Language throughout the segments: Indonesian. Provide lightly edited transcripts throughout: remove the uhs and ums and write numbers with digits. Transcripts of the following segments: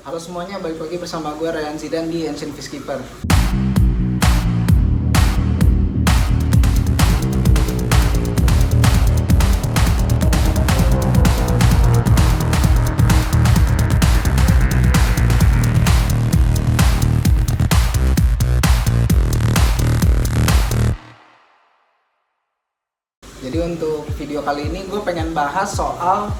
Halo semuanya, balik lagi bersama gue Ryan Zidan di Ancient Peacekeeper. Jadi untuk video kali ini gue pengen bahas soal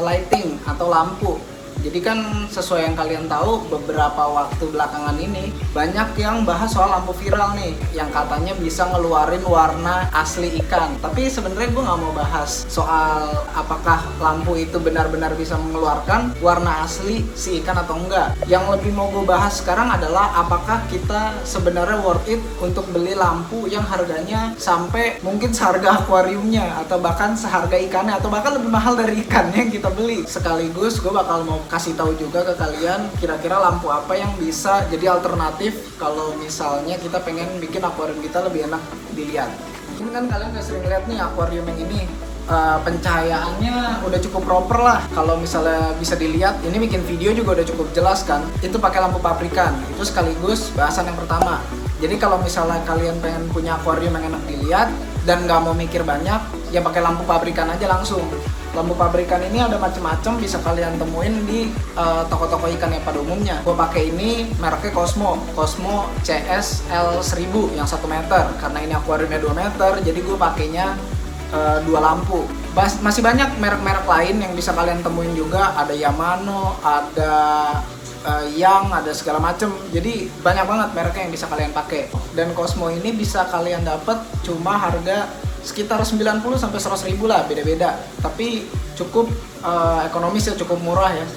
lighting atau lampu. Jadi kan sesuai yang kalian tahu, beberapa waktu belakangan ini banyak yang bahas soal lampu viral nih, yang katanya bisa ngeluarin warna asli ikan. Tapi sebenarnya gue nggak mau bahas soal apakah lampu itu benar-benar bisa mengeluarkan warna asli si ikan atau enggak. Yang lebih mau gue bahas sekarang adalah apakah kita sebenarnya worth it untuk beli lampu yang harganya sampai mungkin seharga akuariumnya, atau bahkan seharga ikannya, atau bahkan lebih mahal dari ikannya yang kita beli. Sekaligus gue bakal mau kasih tahu juga ke kalian kira-kira lampu apa yang bisa jadi alternatif kalau misalnya kita pengen bikin akuarium kita lebih enak dilihat. Ini kan kalian udah sering lihat nih akuarium yang ini, pencahayaannya udah cukup proper lah. Kalau misalnya bisa dilihat, ini bikin video juga udah cukup jelas kan. Itu pakai lampu pabrikan. Itu sekaligus bahasan yang pertama. Jadi kalau misalnya kalian pengen punya akuarium yang enak dilihat dan nggak mau mikir banyak, ya pakai lampu pabrikan aja langsung. Lampu pabrikan ini ada macam-macam, bisa kalian temuin di toko-toko ikan yang pada umumnya. Gue pakai ini mereknya Cosmo CS L1000 yang 1 meter. Karena ini akuariumnya 2 meter, jadi gue pakainya 2 lampu. Masih banyak merek-merek lain yang bisa kalian temuin juga. Ada Yamano, ada yang ada segala macem. Jadi banyak banget mereknya yang bisa kalian pakai. Dan Cosmo ini bisa kalian dapat cuma harga sekitar 90 sampai 100 ribu lah, beda-beda. Tapi cukup ekonomis ya, cukup murah ya.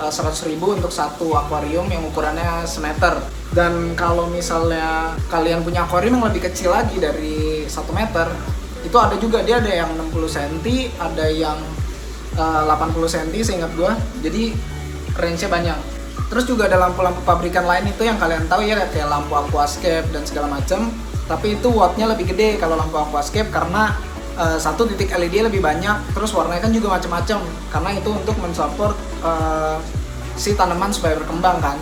100 ribu untuk satu akuarium yang ukurannya semeter. Dan kalau misalnya kalian punya akuarium yang lebih kecil lagi dari 1 meter, itu ada juga, dia ada yang 60 cm, ada yang 80 cm seingat gua. Jadi range-nya banyak. Terus juga ada lampu-lampu pabrikan lain itu yang kalian tahu ya, kayak lampu aquascape dan segala macam. Tapi itu wattnya lebih gede kalau lampu aquascape, karena satu titik LED lebih banyak, terus warnanya kan juga macam-macam, karena itu untuk mensupport si tanaman supaya berkembang kan.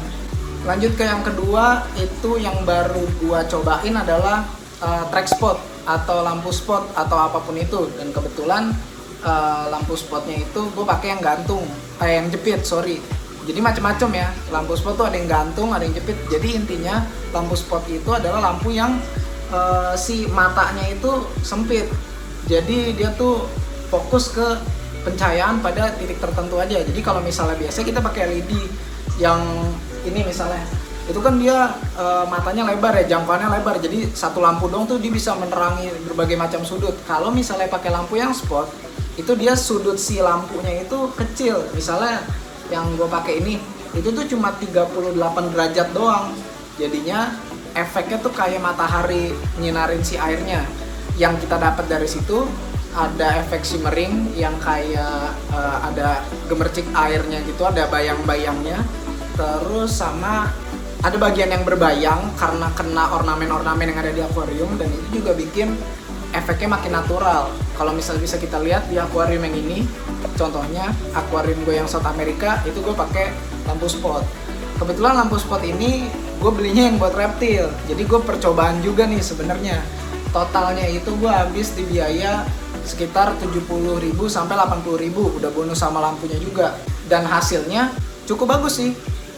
Lanjut ke yang kedua, itu yang baru gua cobain adalah track spot atau lampu spot atau apapun itu. Dan kebetulan lampu spotnya itu gue pakai yang gantung, yang jepit, sorry. Jadi macam-macam ya, lampu spot tuh ada yang gantung, ada yang jepit. Jadi intinya lampu spot itu adalah lampu yang si matanya itu sempit. Jadi dia tuh fokus ke pencahayaan pada titik tertentu aja. Jadi kalau misalnya biasa kita pakai LED yang ini misalnya, itu kan dia matanya lebar ya, jangkauannya lebar. Jadi satu lampu dong tuh dia bisa menerangi berbagai macam sudut. Kalau misalnya pakai lampu yang spot, itu dia sudut si lampunya itu kecil. Misalnya yang gue pakai ini, itu tuh cuma 38 derajat doang. Jadinya efeknya tuh kayak matahari nyinarin si airnya. Yang kita dapat dari situ ada efek shimmering yang kayak ada gemercik airnya gitu, ada bayang-bayangnya. Terus sama ada bagian yang berbayang karena kena ornamen-ornamen yang ada di akuarium, dan itu juga bikin efeknya makin natural. Kalau misalnya bisa kita lihat di akuarium yang ini, contohnya akuarium gue yang South America, itu gue pakai lampu spot. Kebetulan lampu spot ini gue belinya yang buat reptil, jadi gue percobaan juga nih sebenarnya. Totalnya itu gue habis di biaya sekitar 70.000 sampai 80.000, udah bonus sama lampunya juga. Dan hasilnya cukup bagus sih.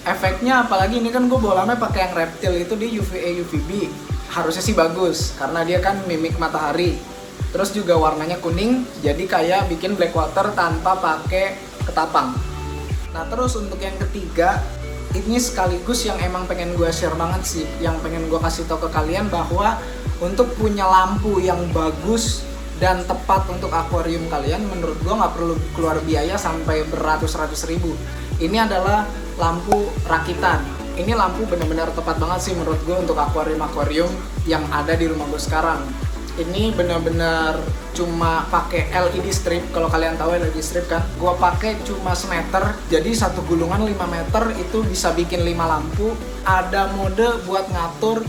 Efeknya apalagi ini kan gue bolamnya pakai yang reptil itu di UVA UVB. Harusnya sih bagus karena dia kan mimik matahari. Terus juga warnanya kuning, jadi kayak bikin black water tanpa pakai ketapang. Nah terus untuk yang ketiga, ini sekaligus yang emang pengen gue share banget sih, yang pengen gue kasih tau ke kalian, bahwa untuk punya lampu yang bagus dan tepat untuk akuarium kalian, menurut gue nggak perlu keluar biaya sampai beratus-ratus ribu. Ini adalah lampu rakitan. Ini lampu benar-benar tepat banget sih menurut gue untuk akuarium-akuarium yang ada di rumah gue sekarang. Ini benar-benar cuma pakai LED strip. Kalau kalian tahu LED strip kan, gue pakai cuma semeter. Jadi satu gulungan 5 meter itu bisa bikin 5 lampu. Ada mode buat ngatur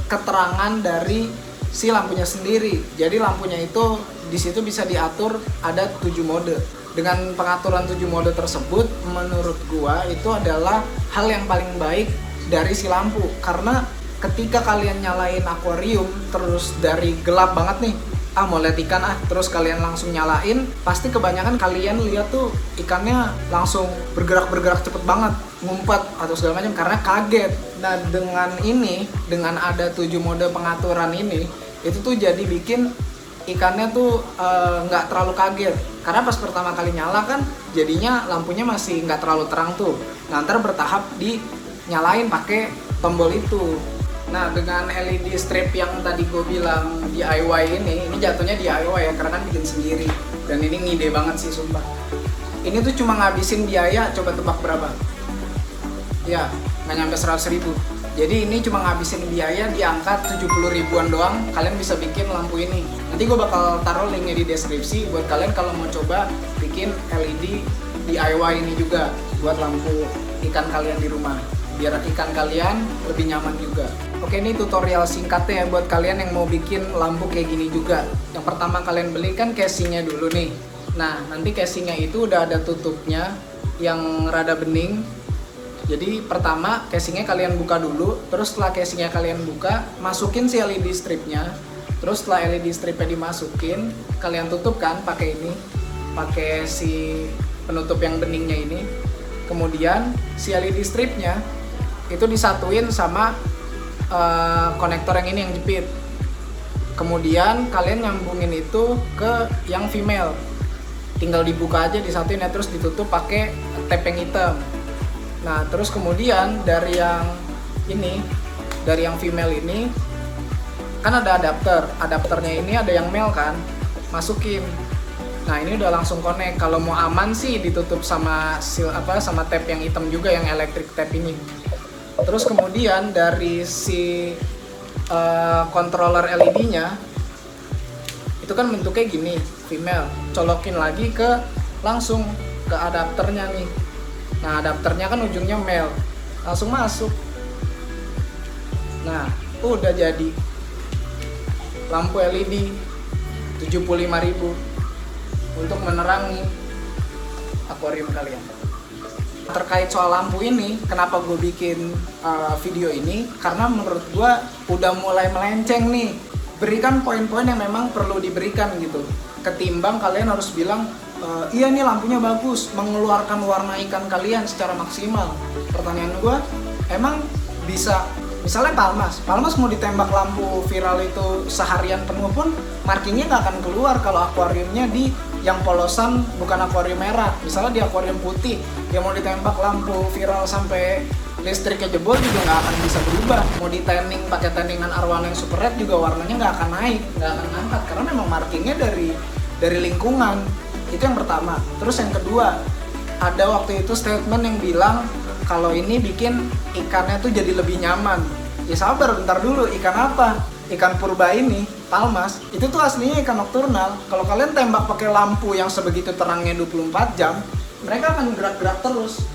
keterangan dari si lampunya sendiri. Jadi lampunya itu di situ bisa diatur ada 7 mode. Dengan pengaturan 7 mode tersebut, menurut gua itu adalah hal yang paling baik dari si lampu. Karena ketika kalian nyalain akuarium terus dari gelap banget nih, mau lihat ikan terus kalian langsung nyalain, pasti kebanyakan kalian lihat tuh ikannya langsung bergerak cepet banget, ngumpet atau segala macam karena kaget. Nah dengan ada 7 mode pengaturan ini, itu tuh jadi bikin ikannya tuh nggak terlalu kaget. Karena pas pertama kali nyala kan jadinya lampunya masih nggak terlalu terang tuh. Nah ntar bertahap dinyalain pakai tombol itu. Nah dengan LED strip yang tadi gue bilang DIY ini jatuhnya DIY ya karena kan bikin sendiri. Dan ini ngide banget sih sumpah. Ini tuh cuma ngabisin biaya, coba tebak berapa? Ya nggak nyampe 100.000. Jadi ini cuma ngabisin biaya di angka 70 ribuan doang, kalian bisa bikin lampu ini. Nanti gue bakal taruh linknya di deskripsi buat kalian kalau mau coba bikin LED DIY ini juga buat lampu ikan kalian di rumah. Biar ikan kalian lebih nyaman juga. Oke, ini tutorial singkatnya ya buat kalian yang mau bikin lampu kayak gini juga. Yang pertama kalian beli kan casingnya dulu nih. Nah, nanti casingnya itu udah ada tutupnya yang rada bening. Jadi pertama casingnya kalian buka dulu, terus setelah casingnya kalian buka, masukin si LED stripnya. Terus setelah LED stripnya dimasukin, kalian tutup kan pakai ini, pakai si penutup yang beningnya ini. Kemudian si LED stripnya itu disatuin sama konektor yang ini yang jepit. Kemudian kalian nyambungin itu ke yang female. Tinggal dibuka aja, disatuin ya, terus ditutup pakai tape yang hitam. Nah terus kemudian dari yang ini, dari yang female ini kan ada adapternya ini ada yang male kan, masukin. Nah ini udah langsung connect. Kalau mau aman sih ditutup sama sama tape yang hitam juga, yang electric tape ini. Terus kemudian dari si controller LED-nya itu kan bentuknya gini, female. Colokin lagi langsung ke adapternya nih. Nah adapternya kan ujungnya male, langsung masuk. Nah udah jadi lampu LED 75.000 untuk menerangi akuarium kalian. Terkait soal lampu ini, kenapa gue bikin video ini? Karena menurut gue udah mulai melenceng nih. Berikan poin-poin yang memang perlu diberikan gitu. Ketimbang kalian harus bilang iya nih lampunya bagus, mengeluarkan warna ikan kalian secara maksimal. Pertanyaan gue, emang bisa, misalnya Palmas mau ditembak lampu viral itu seharian penuh pun markingnya nggak akan keluar kalau akuariumnya di yang polosan bukan akuarium merah. Misalnya di akuarium putih, dia mau ditembak lampu viral sampai listriknya jebol juga nggak akan bisa berubah. Mau di tanning pakai tanningan arwana yang super red juga warnanya nggak akan naik, nggak akan angkat karena memang markingnya dari lingkungan. Itu yang pertama. Terus yang kedua, ada waktu itu statement yang bilang kalau ini bikin ikannya tuh jadi lebih nyaman. Ya sabar, bentar dulu, ikan apa? Ikan purba ini, Palmas, itu tuh aslinya ikan nokturnal. Kalau kalian tembak pakai lampu yang sebegitu terangnya 24 jam, mereka akan gerak-gerak terus.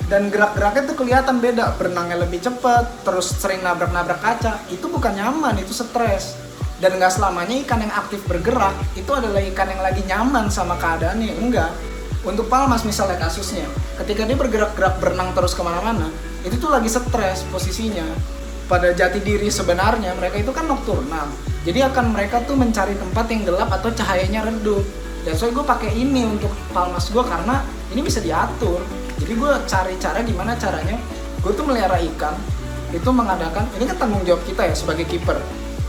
Dan gerak-geraknya tuh kelihatan beda, berenangnya lebih cepat, terus sering nabrak-nabrak kaca. Itu bukan nyaman, itu stres. Dan nggak selamanya ikan yang aktif bergerak itu adalah ikan yang lagi nyaman sama keadaannya, enggak. Untuk Palmas misalnya kasusnya, ketika dia bergerak-gerak berenang terus kemana-mana, itu tuh lagi stres posisinya. Pada jati diri sebenarnya mereka itu kan nokturnal, jadi akan mereka tuh mencari tempat yang gelap atau cahayanya redup. Dan so gue pakai ini untuk Palmas gue karena ini bisa diatur. Jadi gue cari cara gimana caranya gue tuh melihara ikan itu mengadakan, ini kan tanggung jawab kita ya sebagai keeper.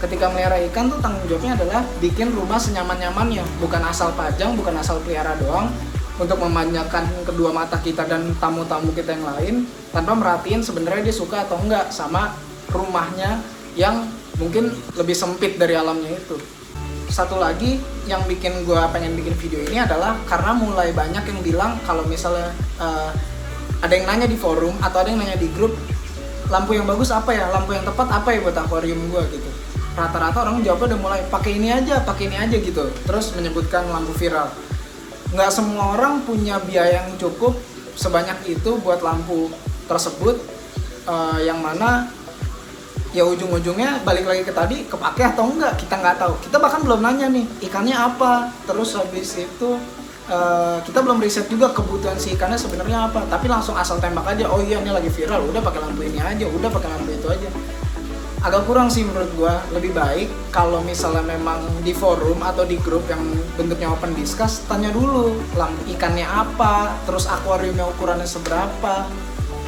Ketika melihara ikan tuh tanggung jawabnya adalah bikin rumah senyaman-nyamannya, bukan asal pajang, bukan asal pelihara doang untuk memanjakan kedua mata kita dan tamu-tamu kita yang lain tanpa merhatiin sebenarnya dia suka atau enggak sama rumahnya yang mungkin lebih sempit dari alamnya itu. Satu lagi yang bikin gue pengen bikin video ini adalah karena mulai banyak yang bilang kalau misalnya ada yang nanya di forum atau ada yang nanya di grup, lampu yang bagus apa ya, lampu yang tepat apa ya buat akuarium gue gitu. Rata-rata orang jawabnya udah mulai pakai ini aja gitu, terus menyebutkan lampu viral. Nggak semua orang punya biaya yang cukup sebanyak itu buat lampu tersebut, yang mana ya ujung-ujungnya balik lagi ke tadi, kepake atau enggak kita nggak tahu. Kita bahkan belum nanya nih ikannya apa, terus habis itu kita belum riset juga kebutuhan si ikannya sebenarnya apa, tapi langsung asal tembak aja, oh iya ini lagi viral, udah pakai lampu ini aja, udah pakai lampu itu aja. Agak kurang sih menurut gua. Lebih baik kalau misalnya memang di forum atau di grup yang bentuknya open discuss, tanya dulu ikannya apa, terus akuariumnya ukurannya seberapa,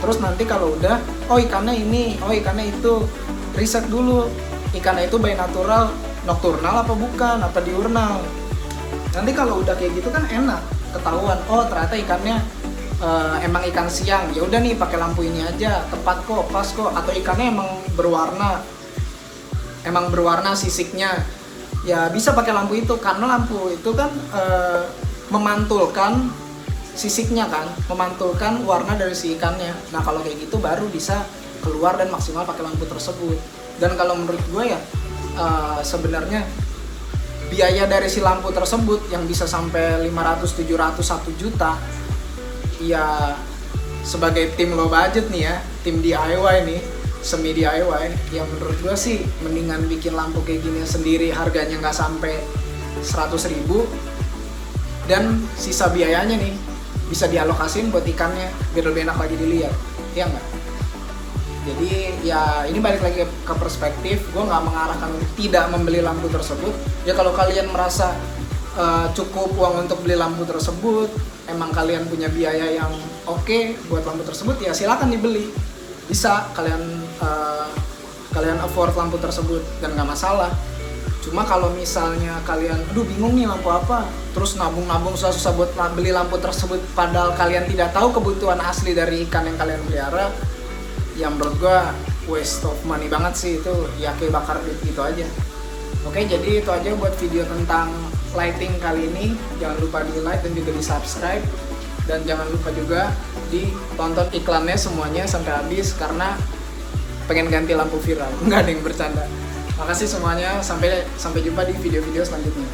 terus nanti kalau udah, oh ikannya ini, oh ikannya itu, riset dulu ikannya itu by natural nokturnal apa bukan, apa diurnal. Nanti kalau udah kayak gitu kan enak ketahuan, oh ternyata ikannya emang ikan siang, ya udah nih pakai lampu ini aja, tepat kok, pas kok. Atau ikannya emang berwarna sisiknya, ya bisa pakai lampu itu, karena lampu itu kan memantulkan sisiknya kan, memantulkan warna dari si ikannya. Nah kalau kayak gitu baru bisa keluar dan maksimal pakai lampu tersebut. Dan kalau menurut gue ya sebenarnya biaya dari si lampu tersebut yang bisa sampai 500, 700, 1 juta, ya sebagai tim low budget nih ya, tim DIY nih, semi DIY, ya menurut gue sih mendingan bikin lampu kayak gini sendiri, harganya nggak sampai 100.000, dan sisa biayanya nih bisa dialokasin buat ikannya biar lebih enak lagi dilihat, ya nggak? Jadi ya ini balik lagi ke perspektif, gue nggak mengarahkan tidak membeli lampu tersebut. Ya kalau kalian merasa cukup uang untuk beli lampu tersebut, emang kalian punya biaya yang oke buat lampu tersebut, ya silakan dibeli. Bisa kalian afford lampu tersebut dan nggak masalah. Cuma kalau misalnya kalian, aduh bingung nih lampu apa, terus nabung susah-susah buat beli lampu tersebut, padahal kalian tidak tahu kebutuhan asli dari ikan yang kalian pelihara, ya menurut gua waste of money banget sih itu, ya kayak bakar duit gitu aja. Oke, jadi itu aja buat video tentang lighting kali ini. Jangan lupa di like dan juga di subscribe, dan jangan lupa juga ditonton iklannya semuanya sampai habis karena pengen ganti lampu viral. Nggak ada yang bercanda. Makasih semuanya, sampai jumpa di video-video selanjutnya.